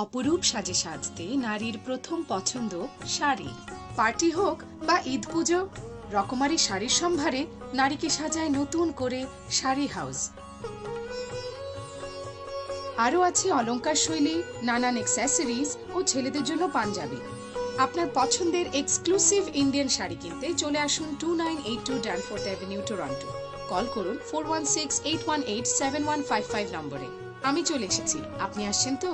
অপরূপ সাজে সাজতে নারীর প্রথম পছন্দ শাড়ি। পার্টি হোক বা ঈদ পুজো, রকমারি শাড়ির সম্ভারে নারীকে সাজায় নতুন করে শাড়ি হাউস। আরও আছে অলংকার শৈলী, নানান অ্যাক্সেসরিজ ও ছেলেদের জন্য পাঞ্জাবি। আপনার পছন্দের এক্সক্লুসিভ ইন্ডিয়ান শাড়ি কিনতে চলে আসুন 2982 ড্যানফোর্থ অ্যাভিনিউ, টরন্টো। কল করুন 4168187155 নম্বরে। আমি চলে এসেছি, আপনি আসছেন তো?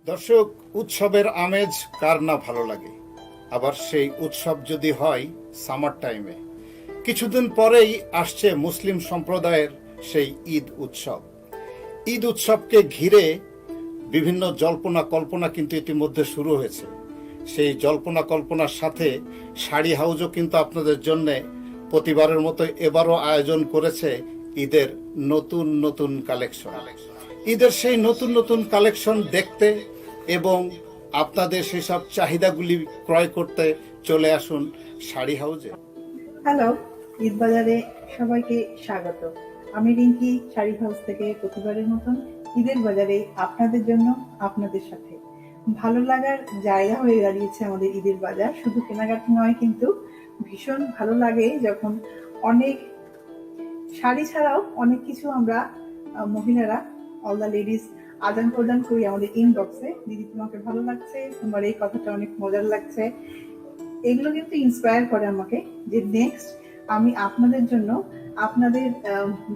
দর্শক, উৎসবের আমেজ কার না ভালো লাগে, আবার সেই উৎসব যদি হয় সামার টাইমে। কিছুদিন পরেই আসছে মুসলিম সম্প্রদায়ের সেই ঈদ উৎসব। ঈদ উৎসবকে ঘিরে বিভিন্ন জল্পনা কল্পনা কিন্তু ইতিমধ্যে শুরু হয়েছে। সেই জল্পনা কল্পনার সাথে শাড়ি হাউজও কিন্তু আপনাদের জন্য প্রতিবারের মতো এবারও আয়োজন করেছে ঈদের নতুন নতুন কালেকশন। ঈদের সেই নতুন নতুন কালেকশন দেখতে এবং আপনাদের সেসব চাহিদাগুলি ক্রয় করতে চলে আসুন শাড়ি হাউজে। হ্যালো, ঈদ বাজারে সবাইকে স্বাগত। আমি রিঙ্কি, শাড়ি হাউস থেকে প্রতিবারের মতন ঈদের বাজারে আপনাদের জন্য, আপনাদের সাথে। ভালো লাগার জায়গা হয়ে দাঁড়িয়েছে আমাদের ঈদের বাজার। শুধু কেনাকাটা নয়, কিন্তু ভীষণ ভালো লাগে যখন অনেক শাড়ি ছাড়াও অনেক কিছু আমরা মহিলারা, অল দ্য লেডিস, আদান প্রদান করি আমাদের ইনবক্সে। দিদি, তোমাকে ভালো লাগছে, তোমার এই কথাটা অনেক মজার লাগছে। এগুলো কিন্তু ইন্সপায়ার করে আমাকে যে নেক্সট আমি আপনাদের জন্য, আপনাদের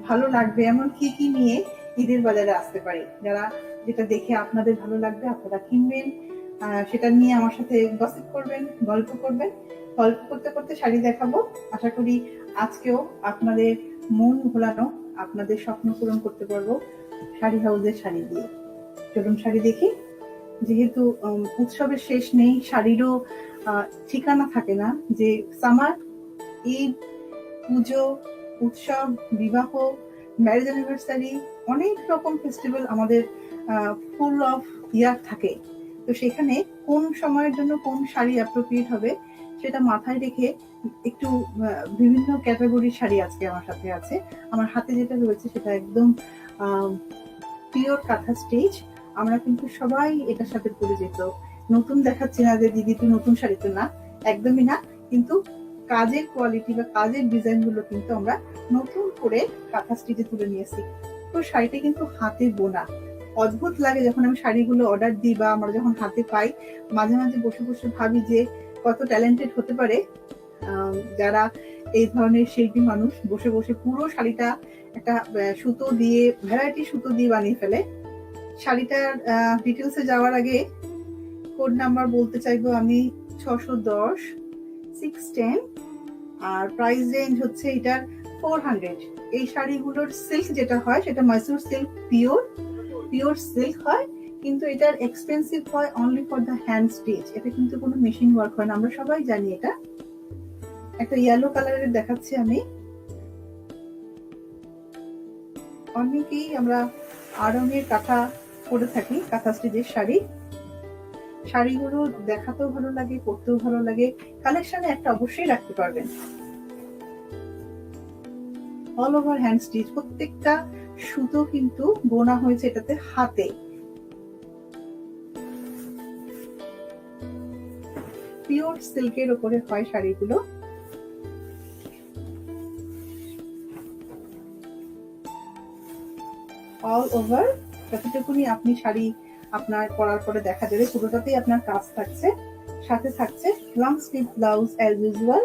ভালো লাগবে এমন কি কি নিয়ে ঈদের বাজারে আসতে পারি। যারা যেটা দেখে আপনাদের ভালো লাগবে আপনারা কিনবেন, সেটা নিয়ে আমার সাথে গসিপ করবেন, গল্প করবেন। গল্প করতে করতে শাড়ি দেখাবো। আশা করি আজকেও আপনাদের মন ভোলানো, আপনাদের স্বপ্ন পূরণ করতে পারবো শাড়ি হাউসের শাড়ি দিয়ে। চলুন শাড়ি দেখি। যেহেতু উৎসবের শেষ নেই, শাড়িরও ঠিকানা থাকে না। যে সামার, ঈদ, পুজো, উৎসব, বিবাহ, ম্যারেজ অ্যানিভার্সারি, অনেক রকম ফেস্টিভ্যাল আমাদের ফুল অফ ইয়ার থাকে। তো সেখানে কোন সময়ের জন্য কোন শাড়ি অ্যাপ্রোপ্রিয়েট হবে সেটা মাথায় রেখে একটু বিভিন্ন ক্যাটাগরির শাড়ি আজকে আমার সাথে আছে। আমার হাতে যেটা রয়েছে সেটা একদম পিওর কাঁথা স্টিচ। আমরা কিন্তু সবাই এটার সাথে পরিচিত। নতুন দেখাচ্ছি না যে দিদি তুই নতুন শাড়ি, তো না, একদমই না। কিন্তু কাজের কোয়ালিটি বা কাজের ডিজাইন গুলো কিন্তু আমরা নতুন করে কাঁথা স্টিচে তুলে নিয়েছি। তো শাড়িটা কিন্তু হাতে বোনা। অদ্ভুত লাগে যখন আমি শাড়িগুলো অর্ডার দিই বা আমরা যখন হাতে পাই। মাঝে মাঝে বসে বসে ভাবি যে কত ট্যালেন্টেড হতে পারে যারা এই ধরনের শিল্পী মানুষ, বসে বসে পুরো শাড়িটা একটা সুতো দিয়ে, ভ্যারাইটি সুতো দিয়ে বানিয়ে ফেলে। শাড়িটার ডিটেলসে যাওয়ার আগে কোড নাম্বার বলতে চাইবো আমি 610 610, আর প্রাইস রেঞ্জ হচ্ছে এটার 400। এই শাড়িগুলোর সিল্ক যেটা হয় সেটা মৈসুর সিল্ক, পিওর সিল্ক হয়, কিন্তু এটার এক্সপেন্সিভ হয় only for the hand stitch. এটা কিন্তু কোনো মেশিন ওয়ার্ক হয় না, আমরা সবাই জানি এটা। একটা ইয়েলো কালারের দেখাচ্ছি আমি। অনেকেই আমরা আড়ঙের কাঁথা পরে থাকি, কাঁথা স্টিচের শাড়ি। শাড়িগুলো দেখাতেও ভালো লাগে, পরতেও ভালো লাগে। কালেকশনে একটা অবশ্যই রাখতে পারবেন। অল ওভার হ্যান্ড স্টিচ, প্রত্যেকটা সুতো কিন্তু বোনা হয়েছে এটাতে হাতে। পিওর সিল্কের উপরে হয় শাড়িগুলো। অল ওভার যতটুকুনি আপনি শাড়ি আপনার পরার পরে দেখা যাবে পুরোটাতেই আপনার কাজ থাকছে। সাথে থাকছে long sleeve blouse as usual.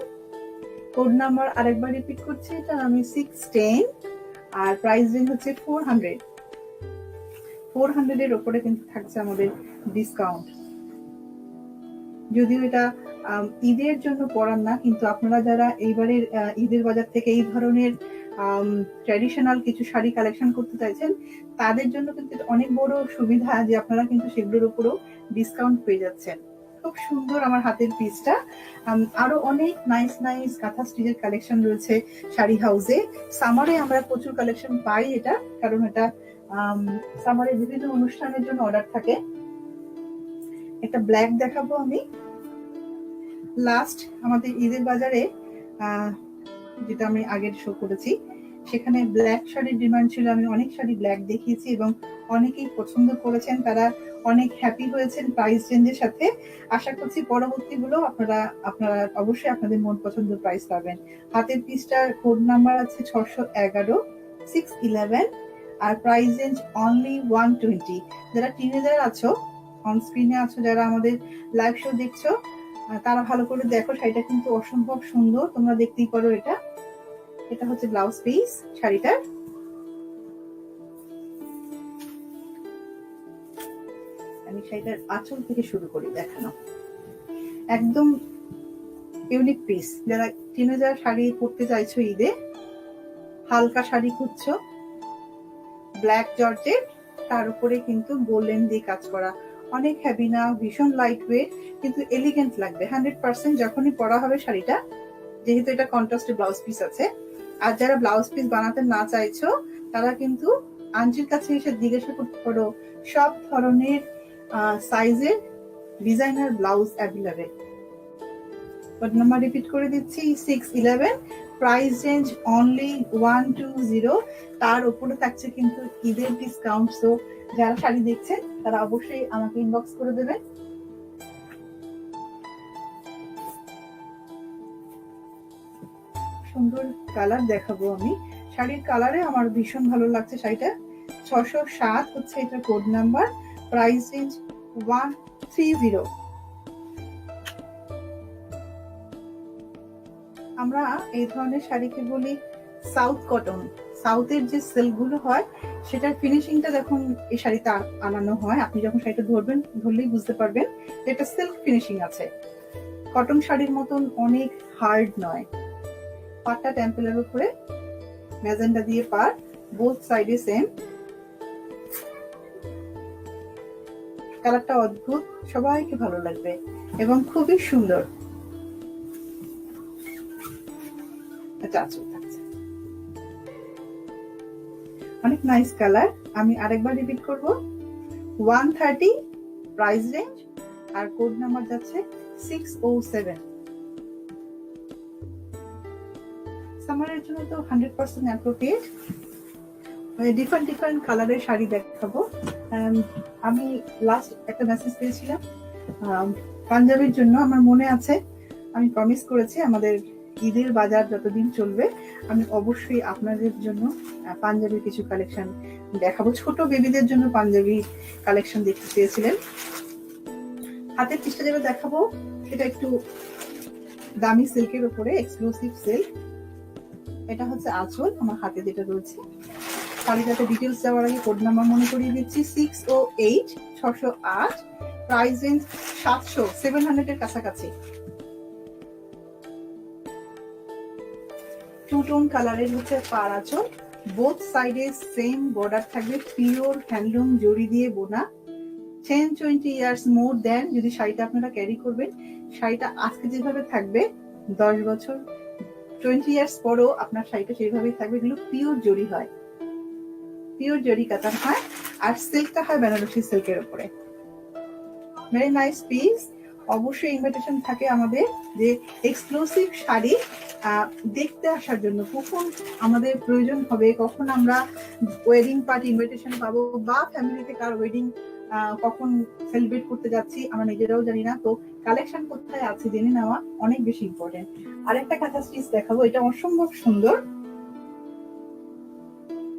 Code number আরেকবার রিপিট করছি, এটা আমি 610, আর প্রাইস রেঞ্জ হচ্ছে 400। 400 এর উপরে কিন্তু থাকছে আমাদের ডিসকাউন্ট। যদিও এটা ঈদের জন্য পরান না, কিন্তু আপনারা যারা এইবারের ঈদের বাজার থেকে এই ধরনের ট্র্যাডিশনাল কিছু শাড়ি কালেকশন করতে চাইছেন, তাদের জন্য কিন্তু অনেক বড় সুবিধা যে আপনারা কিন্তু সেগুলোর উপরও ডিসকাউন্ট পেয়ে যাচ্ছেন। খুব সুন্দর আমার হাতের পিসটা। আরো অনেক নাইস নাইস কাঁথা স্টিচের কালেকশন রয়েছে শাড়ি হাউসে। সামারে আমরা প্রচুর কালেকশন পাই এটা, কারণ এটা সামারে বিভিন্ন অনুষ্ঠানের জন্য অর্ডার থাকে। একটা ব্ল্যাক দেখাবো আমি। লাস্ট আমাদের ঈদের বাজারে যেটা আমি আগের শো করেছি, সেখানে ব্ল্যাক শাড়ির ডিমান্ড ছিল। আমি অনেক শাড়ি ব্ল্যাক দেখিয়েছি এবং অনেকেই পছন্দ করেছেন, তারা অনেক হ্যাপি হয়েছেন প্রাইস রেঞ্জের সাথে। আশা করছি পরবর্তীগুলো আপনারা অবশ্যই আপনাদের মন পছন্দ প্রাইস পাবেন। হাতের পিসটার কোড নাম্বার আছে 611 611 আর প্রাইস রেঞ্জ অনলি 120। যারা টিনেজার আছো, অন স্ক্রিনে আছো, যারা আমাদের লাইভ শো দেখছো, তারা ভালো করে দেখো, শাড়িটা কিন্তু অসম্ভব সুন্দর, তোমরা দেখতেই পারো। এটা হচ্ছে ব্লাউজ পিস শাড়িটার। আমি শাড়িটার আঁচল থেকে শুরু করি দেখানো। একদম ইউনিক পিস। যারা টিনেজার শাড়ি পরতে চাইছো ঈদে, হালকা শাড়ি খুঁজছো, ব্ল্যাক জর্জেট, তার উপরে কিন্তু গোল্ডেন দিয়ে কাজ করা, অনেক হেভি না, ভীষণ লাইট ওয়েট, কিন্তু এলিগেন্ট লাগবে 100% যখনই পরা হবে শাড়িটা, যেহেতু এটা কন্ট্রাস্টে ব্লাউজ পিস আছে। আর যারা ব্লাউজ পিস বানাতে না চাইছো, তারা কিন্তু আঞ্জির কাছে এসে জিজ্ঞাসা করতে পারো, সব ধরনের সাইজের designer blouse available. Code number repeat করে দিচ্ছি 611, প্রাইস রেঞ্জ অনলি 120। তার উপরে থাকছে কিন্তু ঈদের ডিসকাউন্ট। সো যারা শাড়ি দেখছেন তারা অবশ্যই আমাকে ইনবক্স করে দেবেন। সুন্দর কালার দেখাবো আমি। শাড়ির কালারে আমার ভীষণ ভালো লাগছে শাড়িটা। 607 হচ্ছে এটা কোড নাম্বার, প্রাইস রেঞ্জ 130। আমরা এই ধরনের শাড়িকে বলি সাউথ কটন। সাউথের যে সিল্ক গুলো হয়, সেটার ফিনিশিংটা যখন এই শাড়িতে আনানো হয়, আপনি যখন শাড়িটা ধরলেই বুঝতে পারবেন এটা সিল্ক ফিনিশিং আছে। কটন শাড়ির মতন অনেক হার্ড নয়। পাটটা টেম্পলের উপরে ম্যাজেন্ডা দিয়ে পার, বোথ সাইডে সেম। কালারটা অদ্ভুত, সবাইকে ভালো লাগবে এবং খুবই সুন্দর। অনেক নাইস কালার। আমি আরেকবার রিপিট করব, 130 প্রাইস রেঞ্জ আর কোড নাম্বার যাচ্ছে 607। সামারের জন্য তো 100% অ্যাপ্রোপ্রিয়েট। ডিফারেন্ট কালারের শাড়ি দেখাবো। আমি লাস্ট একটা মেসেজ পেয়েছিলাম পাঞ্জাবির জন্য। আমার মনে আছে, আমি প্রমিস করেছি আমাদের ঈদের বাজার যতদিন চলবে আমি অবশ্যই আপনাদের জন্য পাঞ্জাবির কিছু কালেকশন দেখাবো। ছোট বেবিদের জন্য পাঞ্জাবি কালেকশন দেখতে চেয়েছিলেন। হাতের পিসটা যেটা দেখাবো সেটা একটু দামি সিল্কের উপরে, এক্সক্লুসিভ সিল্ক। এটা হচ্ছে আঁচল, আমার হাতে যেটা রয়েছে। শাড়িটাতে ডিটেলস দেওয়ার আগে কোড নাম্বার মনে করিয়ে দিচ্ছি 608 608, প্রাইস রেঞ্জ 700 এর কাছাকাছি। টু টোন কালারের হচ্ছে পার আঁচল, বোথ সাইডে সেম বর্ডার থাকবে, পিওর হ্যান্ডলুম জড়ি দিয়ে বোনা। 10-20 ইয়ার্স মোর দেন যদি শাড়িটা আপনারা ক্যারি করবেন, শাড়িটা আজকে যেভাবে থাকবে 10 বছর 20 ইয়ার্স পরও আপনার শাড়িটা সেইভাবেই থাকবে। এগুলো পিওর জড়ি হয়, পিওর জড়ি কাতান হয়, আর সিল্কটা হয় বেনারসি সিল্কের উপরে। Very nice piece. অবশ্যই ইনভিটেশন থাকে আমাদের যে এক্সক্লুসিভ শাড়ি দেখতে আসার জন্য। কখন আমাদের প্রয়োজন হবে, কখন আমরা ওয়েডিং পার্টি ইনভিটেশন পাবো, বা ফ্যামিলিতে কার ওয়েডিং কখন সেলিব্রেট করতে যাচ্ছি আমরা নিজেরাও জানি না। তো কালেকশন কোথায় আছে জেনে নেওয়া অনেক বেশি ইম্পর্টেন্ট। আরেকটা কাঁথা স্টিচ দেখাবো, এটা অসম্ভব সুন্দর।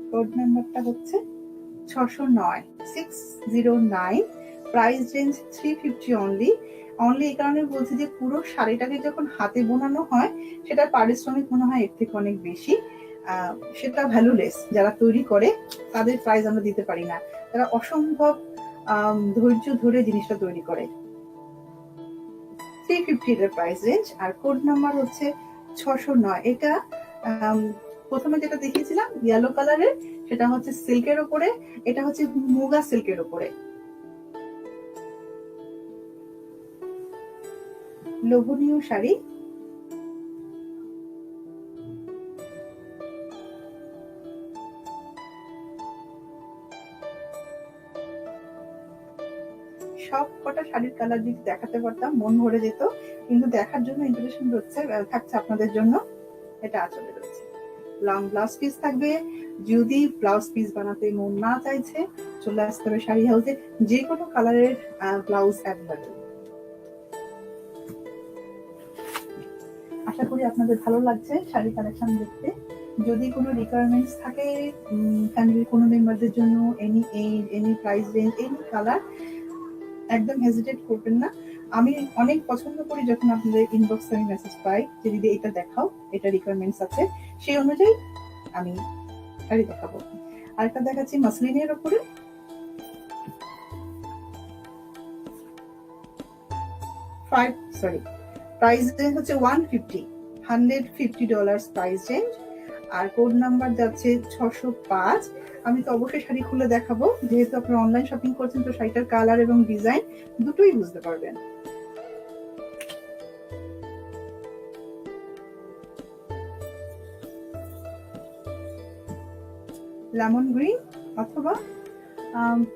কোড নাম্বারটা হচ্ছে 609 609, প্রাইস রেঞ্জ 350 অনলি। এই কারণে বলছি যে পুরো শাড়িটাকে যখন হাতে বোনানো হয়, সেটার পারিশ্রমিক মনে হয় এর থেকে অনেক বেশি। সেটা ভ্যালুলেস। যারা তৈরি করে তাদের প্রাইস আমরা দিতে পারি না, তারা অসম্ভব ধৈর্য ধরে জিনিসটা তৈরি করে। 350 এর প্রাইস রেঞ্জ আর কোড নাম্বার হচ্ছে 609। এটা প্রথমে যেটা দেখিয়েছিলাম ইয়েলো কালারের, সেটা হচ্ছে সিল্কের উপরে, এটা হচ্ছে মুগা সিল্কের উপরে। লোভনীয় শাড়ি। সব কটা শাড়ির কালার যদি দেখাতে পারতাম মন ভরে যেত, কিন্তু দেখার জন্য ইন্টারেস্টিং থাকছে আপনাদের জন্য। এটা আঁচলে রয়েছে, লং ব্লাউজ পিস থাকবে। যদি ব্লাউজ পিস বানাতে মন না চাইছে, চলে আসতে হবে শাড়ি হাউসে, যে কোনো কালারের ব্লাউজ অ্যাভেলেবেল। আশা করি আপনাদের ভালো লাগছে শাড়ি কালেকশন দেখতে। যদি কোনো রিকোয়ারমেন্টস থাকে ফ্যামিলির কোনো মেম্বারদের জন্য, any age, any price range, any colour, একদম হেজিটেট করবেন না। আমি অনেক পছন্দ করি যখন আপনাদের ইনবক্সে আমি মেসেজ পাই যে দিদি এটা দেখাও, এটা রিকোয়ারমেন্টস আছে, সেই অনুযায়ী আমি শাড়ি দেখাবো। আরেকটা দেখাচ্ছি মাসলিনের উপরে, প্রাইস রেঞ্জ হচ্ছে $150 প্রাইস রেঞ্জ, আর কোড নাম্বার যাচ্ছে 605। আমি তো অবশ্যই শাড়ি খুলে দেখাবো, যেহেতু আপনারা অনলাইন শপিং করছেন, তো শাড়িটার কালার এবং ডিজাইন দুটোই বুঝতে পারবেন। লেমন গ্রিন অথবা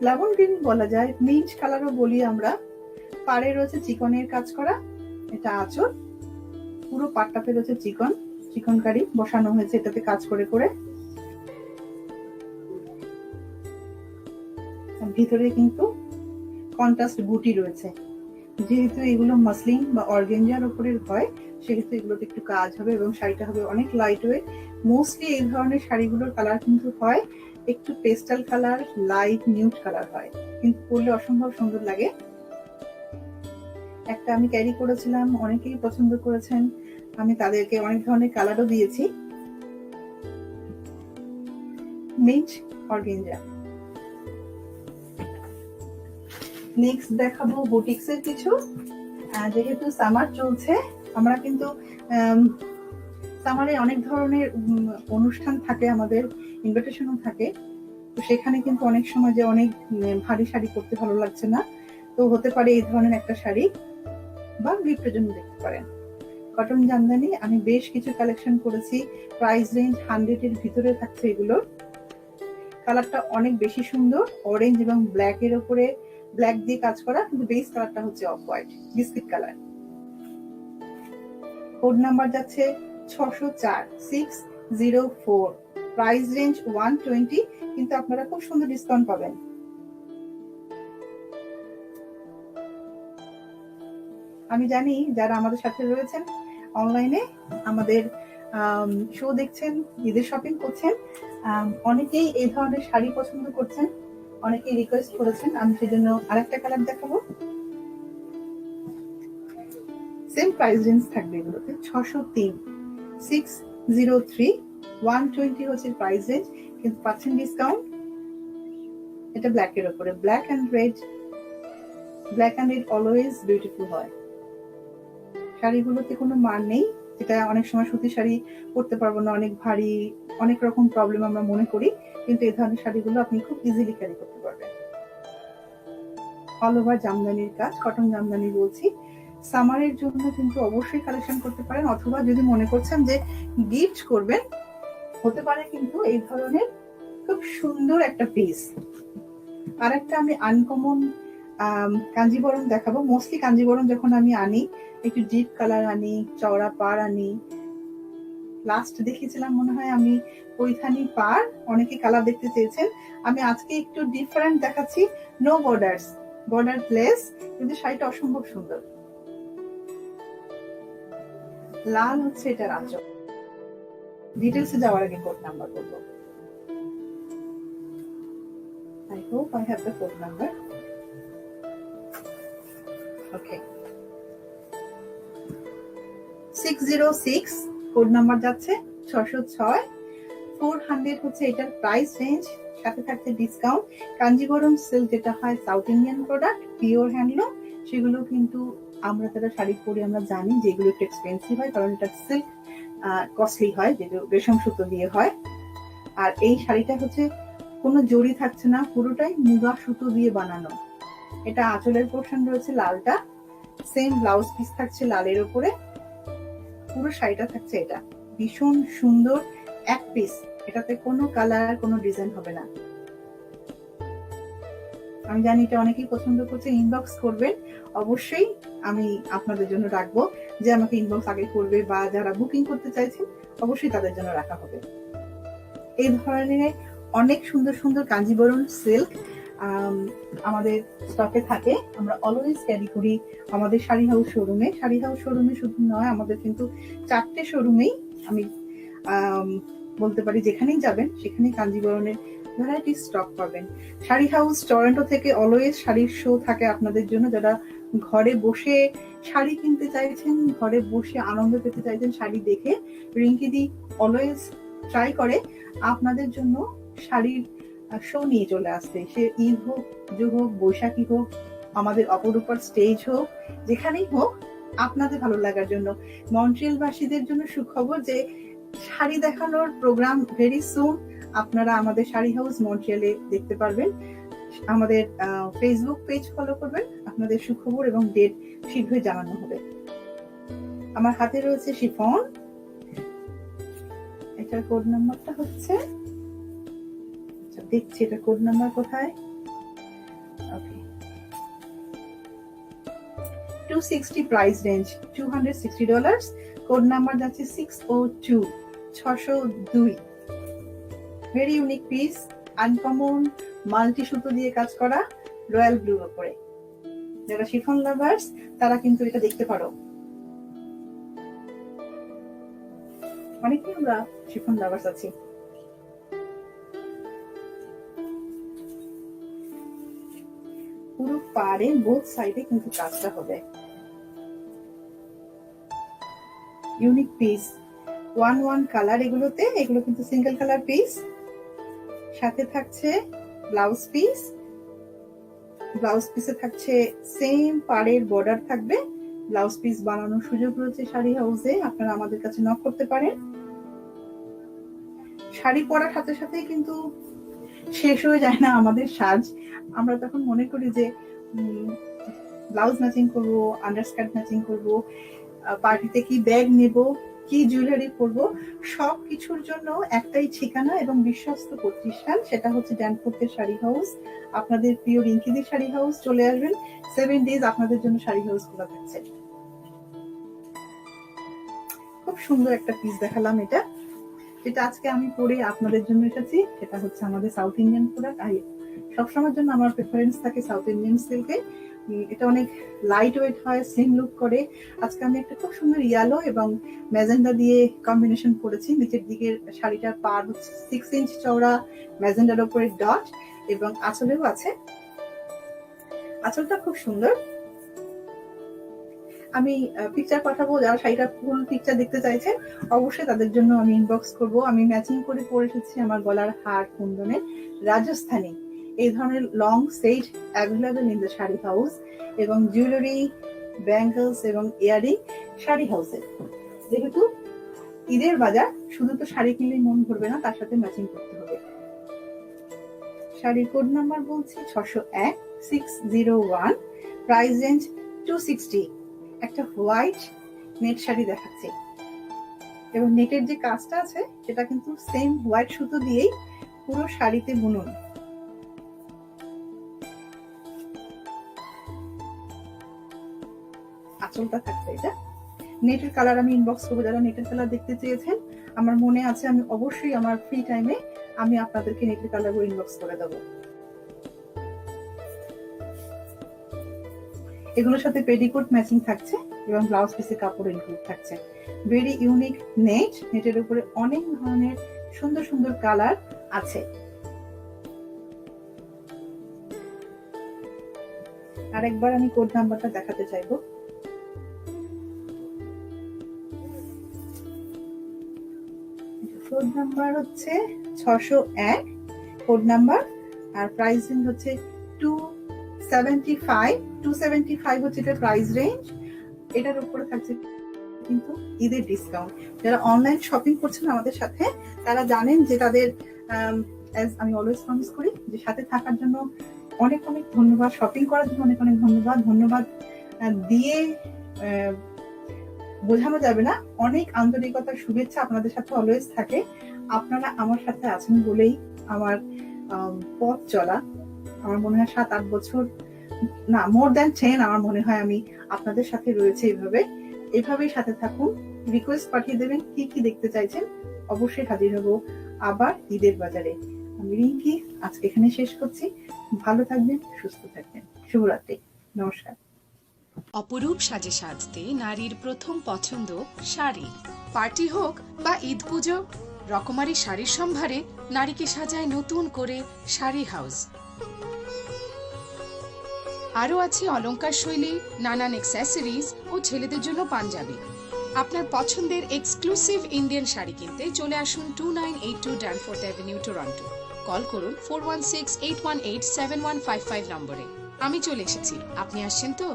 লেমন গ্রিন বলা যায়, মিন্ট কালারও বলি আমরা। পাড়ে রয়েছে চিকনের কাজ করা, এটা আঁচল, পুরো পাটটাতে রয়েছে চিকনকারি বসানো হয়েছে এটাতে কাজ করে করে। ভিতরে কিন্তু কন্ট্রাস্ট বুটি রয়েছে, যেহেতু এগুলো মাসলিন বা অর্গানজার উপরের হয়, সেহেতু এগুলোতে একটু কাজ হবে এবং শাড়িটা হবে অনেক লাইট ওয়েট। মোস্টলি এই ধরনের শাড়িগুলোর কালার কিন্তু হয় একটু pastel colour, light nude colour হয়, কিন্তু পরলে অসম্ভব সুন্দর লাগে। একটা আমি ক্যারি করেছিলাম, অনেকেই পছন্দ করেছেন, আমি তাদেরকে অনেক ধরনের কালারও দিয়েছি। Mint organza. নেক্সট দেখাবো বুটিক্স এর কিছু। যেহেতু সামার চলছে, আমরা কিন্তু সামারে অনেক ধরনের অনুষ্ঠান থাকে, আমাদের ইনভিটেশনও থাকে, তো সেখানে কিন্তু অনেক সময় যে অনেক ভারী শাড়ি পরতে ভালো লাগছে না, তো হতে পারে এই ধরনের একটা শাড়ি, বা গিফটের জন্য দেখতে পারেন। কটন জামদানি আমি বেশ কিছু কালেকশন করেছি, প্রাইস রেঞ্জ 100 এর ভিতরে থাকছে এগুলো। কালারটা অনেক বেশি সুন্দর, অরেঞ্জ এবং ব্ল্যাক এর উপরে ব্ল্যাক দিয়ে কাজ করা, কিন্তু বেস কালারটা হচ্ছে off white biscuit colour. Code number যাচ্ছে 604 604, প্রাইস রেঞ্জ 120, কিন্তু আপনারা খুব সুন্দর ডিসকাউন্ট পাবেন। আমি জানি যারা আমাদের সাথে রয়েছেন অনলাইনে, আমাদের শো দেখছেন, ঈদের শপিং করছেন, অনেকেই এই ধরনের শাড়ি পছন্দ করছেন, অনেকেই রিকোয়েস্ট করেছেন, আমি সেজন্য আরেকটা কালার দেখাবো। সেম প্রাইস রেঞ্জ থাকবে এগুলোতে, 603 603, 120 হচ্ছে প্রাইস রেঞ্জ, কিন্তু পাচ্ছেন ডিসকাউন্ট। এটা ব্ল্যাক এর উপরে, black and red always beautiful হয়। শাড়িগুলোতে কোনো মান নেই, যেটা অনেক সময় সুতি শাড়ি পরতে পারবো না, অনেক ভারী, অনেক রকম প্রবলেম আমরা মনে করি, কিন্তু এই ধরনের শাড়িগুলো আপনি খুব ইজিলি ক্যারি করতে পারবেন। অল ওভার জামদানির কাজ, কটন জামদানি বলছি। সামারের জন্য কিন্তু অবশ্যই কালেকশন করতে পারেন, অথবা যদি মনে করছেন যে গিফট করবেন, হতে পারে কিন্তু এই ধরনের খুব সুন্দর একটা পিস। আর একটা আমি আনকমন কাঞ্জিবরম দেখাবো। মোস্টলি কাঞ্জিবরম যখন আমি আনি, একটু ডিপ কালার আনি, চওড়া পাড় আনি। লাস্ট দেখিয়েছিলাম মনে হয় আমি পৈথানি পাড়, অনেকে কালার দেখতে চেয়েছেন, আমি আজকে একটু ডিফারেন্ট দেখাচ্ছি। নো বর্ডারলেস, কিন্তু শাড়িটা অসম্ভব সুন্দর। লাল হচ্ছে এটার আঁচল। ডিটেলসে যাওয়ার আগে কোড নাম্বার বলবো। I hope I have the code number. Okay. 606 code number যাচ্ছে 606, 400 হচ্ছে এটার প্রাইস রেঞ্জ, সাথে থাকছে ডিসকাউন্ট। কাঞ্জিবরম সিল্ক যেটা হয় south Indian product, pure handloom, সেগুলো কিন্তু আমরা যারা শাড়ি পরি আমরা জানি যে এগুলো একটু এক্সপেন্সিভ হয়, কারণ এটা সিল্ক কস্টলি হয়, যেটা রেশম সুতো দিয়ে হয়। আর এই শাড়িটা হচ্ছে কোনো জড়ি থাকছে না, পুরোটাই মুগা সুতো দিয়ে বানানো। এটা আঁচলের পোর্শন রয়েছে লালটা, সেম ব্লাউজ পিস থাকছে লালের উপরে, পুরো শাড়িটা থাকছে এটা ভীষণ সুন্দর এক পিস, এটাতে কোনো কালার কোনো ডিজাইন হবে না। আমি জানি এটা অনেকেই পছন্দ করছে, ইনবক্স করবেন অবশ্যই, আমি আপনাদের জন্য রাখবো, যে আমাকে ইনবক্স আগে করবে বা যারা বুকিং করতে চাইছেন অবশ্যই তাদের জন্য রাখা হবে। এই ধরনের অনেক সুন্দর সুন্দর কাঞ্জিবরম সিল্ক আমাদের স্টকে থাকে, আমরা অলওয়েজ ক্যারি করি আমাদের শাড়ি হাউস শোরুমে। শাড়ি হাউস শোরুমে শুধু নয়, আমাদের কিন্তু 4টে শোরুমেই আমি বলতে পারি যেখানেই যাবেন সেখানেই কাঞ্জিবরমের ভ্যারাইটি স্টক পাবেন। শাড়ি হাউস টরন্টো থেকে অলওয়েজ শাড়ির শো থাকে আপনাদের জন্য, যারা ঘরে বসে শাড়ি কিনতে চাইছেন, ঘরে বসে আনন্দ পেতে চাইছেন শাড়ি দেখে, রিঙ্কিদি অলওয়েজ ট্রাই করে আপনাদের জন্য শাড়ির শো নিয়ে চলে আসতে। সে ঈদ হোক, পুজো হোক, বৈশাখী হোক, আমাদের অপরূপার স্টেজ হোক, যেখানেই হোক আপনাদের ভালো লাগার জন্য। মন্ট্রিয়াল বাসীদের জন্য সুখবর যে শাড়ি দেখানোর প্রোগ্রাম ভেরি সুন আপনারা আমাদের শাড়ি হাউস মন্ট্রিয়ালে দেখতে পারবেন। আমাদের ফেসবুক পেজ ফলো করবেন, আপনাদের সুখবর এবং ডেট শীঘ্রই জানানো হবে। আমার হাতে রয়েছে শিফন, এটার কোড নাম্বারটা হচ্ছে, দেখছি এটা কোড নাম্বার কোথায়, ওকে 260 প্রাইস রেঞ্জ, $260, কোড নাম্বার যাচ্ছে 602, 602। Very unique piece, uncommon multi সুতো দিয়ে কাজ করা রয়্যাল ব্লুর উপরে। যারা শিফন লাভার্স তারা কিন্তু এটা দেখতে পারো, অনেকেই আমরা শিফন লাভার্স আছি। পুরো পাড়ে বোথ সাইডে কিন্তু কাজটা হবে। ইউনিক পিস, 1 কালার এগুলোতে, এগুলো কিন্তু সিঙ্গেল কালার পিস, সাথে থাকছে ব্লাউজ পিস, ব্লাউজ পিসে থাকছে সেম পাড়ের বর্ডার থাকবে। ব্লাউজ পিস বানানোর সুযোগ রয়েছে শাড়ি হাউসে, আপনারা আমাদের কাছে নক করতে পারেন। শাড়ি পরার সাথে সাথে কিন্তু শেষ হয়ে যায় না আমাদের সাজ, আমরা তখন মনে করি যে ব্লাউজ ম্যাচিং করবো, আন্ডারস্কার্ট ম্যাচিং করবো, পার্টিতে কি ব্যাগ নেব, কি জুয়েলারি পরবো, সব কিছুর জন্য একটাই ঠিকানা এবং বিশ্বস্ত প্রতিষ্ঠান, সেটা হচ্ছে ড্যানফোর্থের শাড়ি হাউস। আপনাদের প্রিয় রিঙ্কিদির শাড়ি হাউস, চলে আসবেন, 7 ডেজ আপনাদের জন্য শাড়ি হাউস খোলা থাকছে। খুব সুন্দর একটা পিস দেখালাম, এটা যেটা আজকে আমি পরে আপনাদের জন্য এসেছি, সেটা হচ্ছে আমাদের সাউথ ইন্ডিয়ান প্রোডাক্ট। সবসময়ের জন্য আমার প্রেফারেন্স থাকে সাউথ ইন্ডিয়ান সিল্কে, এটা অনেক লাইট ওয়েট হয়, স্লিম লুক করে। আজকে আমি একটা খুব সুন্দর ইয়েলো এবং ম্যাজেন্ডা দিয়ে কম্বিনেশন করেছি। নিচের দিকের শাড়িটার পার হচ্ছে 6 ইঞ্চ চওড়া ম্যাজেন্ডার উপরে ডট, এবং আঁচলেও আছে, আঁচলটা খুব সুন্দর। আমি পিকচার পাঠাবো, যারা শাড়িটা ফুল পিকচার দেখতে চাইছেন অবশ্যই তাদের জন্য আমি ইনবক্স করব। আমি ম্যাচিং করে পরে এসেছি আমার গলার হার কুন্দনের রাজস্থানী, এই ধরনের long set available in the sari house, এবং জুয়েলারি, ব্যাঙ্গলস এবং ইয়ারিং শাড়ি হাউসে। যেহেতু ঈদের বাজার, শুধু তো শাড়ি কিনলেই মন ভরবে না, তার সাথে ম্যাচিং করতে হবে। শাড়ির কোড নাম্বার বলছি 601, 601, প্রাইস রেঞ্জ 260। একটা হোয়াইট নেট শাড়ি দেখাচ্ছি, এবং নেটের যে কাজটা আছে সেটা কিন্তু সেম হোয়াইট সুতো দিয়েই পুরো শাড়িতে বুনুন। আঁচলটা থাকছে এটা নেটের কালার, আমি ইনবক্স করবো যারা নেটের কালার দেখতে চেয়েছেন। আমার মনে আছে আমি অবশ্যই আমার ফ্রি টাইমে আমি আপনাদেরকে নেটের কালার ইনবক্স করে দেবো। এগুলোর সাথে পেটিকোট ম্যাচিং থাকছে এবং ব্লাউজ পিসে কাপড় ইনক্লুড থাকছে। ভেরি ইউনিক নেট, নেটের উপরে অনেক ধরনের সুন্দর সুন্দর কালার আছে। আরেকবার আমি কোড নাম্বারটা দেখাতে চাইবো, কোড নাম্বার হচ্ছে 601 কোড নাম্বার, আর প্রাইস রেঞ্জ হচ্ছে 275 হচ্ছে এটা প্রাইস রেঞ্জ। এটার উপরে থাকছে কিন্তু ঈদের ডিসকাউন্ট। যারা অনলাইন শপিং করছেন আমাদের সাথে তারা জানেন যে তাদের আমি অলওয়েজ প্রমিস করি যে সাথে থাকার জন্য অনেক অনেক ধন্যবাদ, শপিং করার জন্য অনেক অনেক ধন্যবাদ। দিয়ে বোঝানো যাবে না। অনেক আন্তরিকতা, শুভেচ্ছা আপনাদের সাথে অলওয়েজ থাকে। আপনারা আমার সাথে আছেন বলেই আমার পথ চলা। আমার মনে হয় 7-8 বছর, না মোর দ্যান 10, আমার মনে হয় আমি আপনাদের সাথে রয়েছে। এভাবেই সাথে থাকুন। রিকোয়েস্ট পাঠিয়ে দেবেন কি কি দেখতে চাইছেন, অবশ্যই হাজির হব আবার ঈদের বাজারে। আমি রিঙ্কি, আজকে এখানে শেষ করছি। ভালো থাকবেন, সুস্থ থাকবেন। শুভরাত্রি, নমস্কার। অপরূপ সাজে সাজতে নারীর প্রথম পছন্দ শাড়ি। পার্টি হোক বা ঈদ পুজো, রকমারি শাড়ির সম্ভারে নারীকে সাজায় নতুন করে শাড়ি হাউস। আরও আছে অলংকার শৈলী, নানান অ্যাক্সেসরিজ ও ছেলেদের জন্য পাঞ্জাবি। আপনার পছন্দের এক্সক্লুসিভ ইন্ডিয়ান শাড়ি কিনতে চলে আসুন 2982 ড্যানফোর্থ অ্যাভিনিউ, টরন্টো। কল করুন 4168187155 নম্বরে। আমি চলে এসেছি, আপনি আসছেন তো?